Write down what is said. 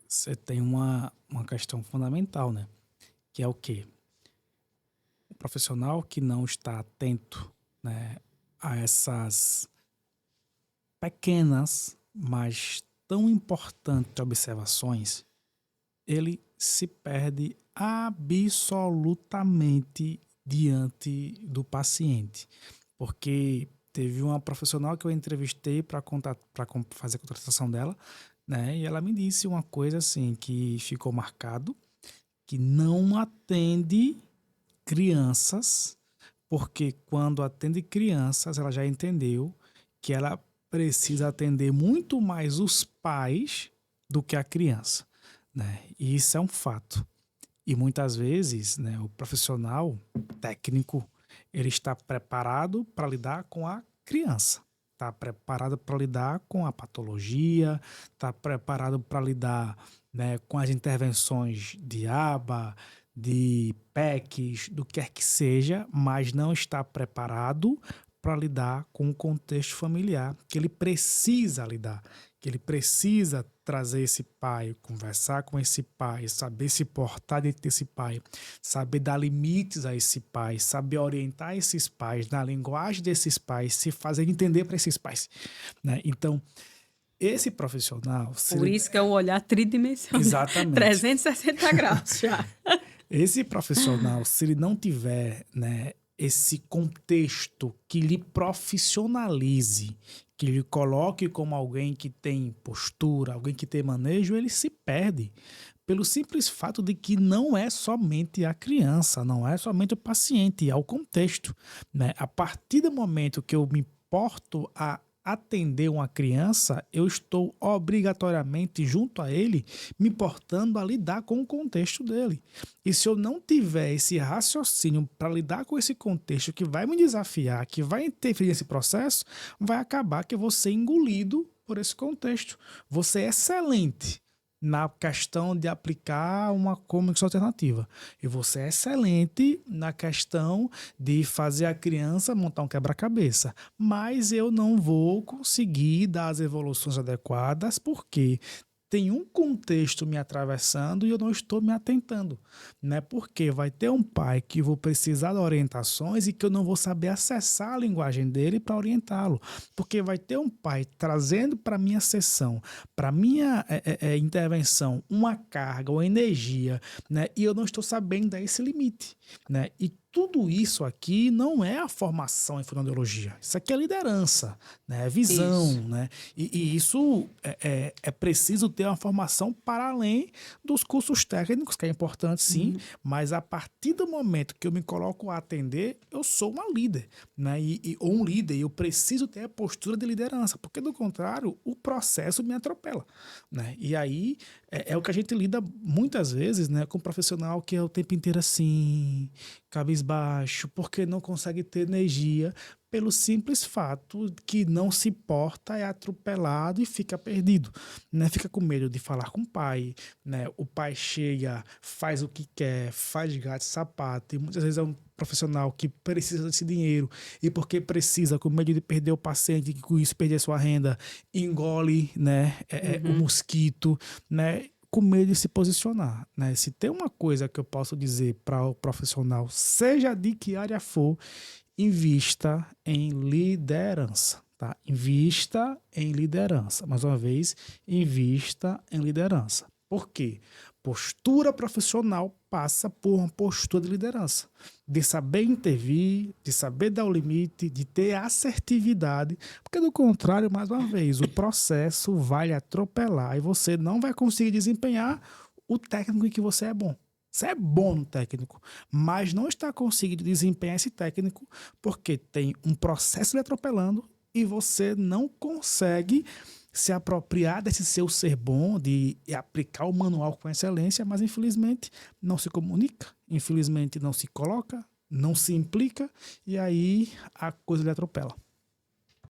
você tem uma questão fundamental, né? Que é o quê? O profissional que não está atento, né, a essas pequenas, mas tão importantes observações, ele se perde absolutamente diante do paciente. Porque teve uma profissional que eu entrevistei para fazer a contratação dela, né? E ela me disse uma coisa assim que ficou marcado, que não atende crianças, porque quando atende crianças, ela já entendeu que ela precisa atender muito mais os pais do que a criança, né? E isso é um fato. E muitas vezes, né, o profissional técnico, ele está preparado para lidar com a criança, está preparado para lidar com a patologia, está preparado para lidar, né, com as intervenções de aba, de PECs, do que quer que seja, mas não está preparado para lidar com o contexto familiar que ele precisa lidar, que ele precisa trazer esse pai, conversar com esse pai, saber se portar dentro desse pai, saber dar limites a esse pai, saber orientar esses pais na linguagem desses pais, se fazer entender para esses pais, né? Então, esse profissional... Por isso que é o olhar tridimensional. Exatamente. 360 graus já. Esse profissional, se ele não tiver, né, esse contexto que lhe profissionalize, que lhe coloque como alguém que tem postura, alguém que tem manejo, ele se perde. Pelo simples fato de que não é somente a criança, não é somente o paciente, é o contexto, né? A partir do momento que eu me porto a atender uma criança, eu estou obrigatoriamente junto a ele, me portando a lidar com o contexto dele. E se eu não tiver esse raciocínio para lidar com esse contexto que vai me desafiar, que vai interferir nesse processo, vai acabar que eu vou ser engolido por esse contexto. Vou ser excelente na questão de aplicar uma comunicação alternativa. Eu vou ser excelente na questão de fazer a criança montar um quebra-cabeça, mas eu não vou conseguir dar as evoluções adequadas porque tem um contexto me atravessando e eu não estou me atentando, né? Porque vai ter um pai que vou precisar de orientações e que eu não vou saber acessar a linguagem dele para orientá-lo, porque vai ter um pai trazendo para minha sessão, para minha intervenção, uma carga, uma energia, né? E eu não estou sabendo dar esse limite, né? E tudo isso aqui não é a formação em fonoaudiologia. Isso aqui é liderança, né? É visão, Isso. né? E isso é preciso ter uma formação para além dos cursos técnicos, que é importante sim, mas a partir do momento que eu me coloco a atender, eu sou uma líder, né? Ou um líder, eu preciso ter a postura de liderança, porque do contrário, o processo me atropela, né? E aí é o que a gente lida muitas vezes, né, com um profissional que é o tempo inteiro assim, cabisbaixo, porque não consegue ter energia pelo simples fato que não se porta, é atropelado e fica perdido, né? Fica com medo de falar com o pai, né? O pai chega, faz o que quer, faz gato e sapato, e muitas vezes é um profissional que precisa desse dinheiro e porque precisa, com medo de perder o paciente, que com isso perder sua renda, engole, né, o mosquito, né? Com medo de se posicionar, né? Se tem uma coisa que eu posso dizer para o profissional, seja de que área for, invista em liderança, tá? Invista em liderança. Mais uma vez, invista em liderança. Por quê? Postura profissional passa por uma postura de liderança, de saber intervir, de saber dar o limite, de ter assertividade, porque do contrário, mais uma vez, o processo vai lhe atropelar e você não vai conseguir desempenhar o técnico em que você é bom. Você é bom no técnico, mas não está conseguindo desempenhar esse técnico porque tem um processo lhe atropelando e você não consegue se apropriar desse seu ser bom, de aplicar o manual com excelência, mas infelizmente não se comunica, infelizmente não se coloca, não se implica e aí a coisa lhe atropela.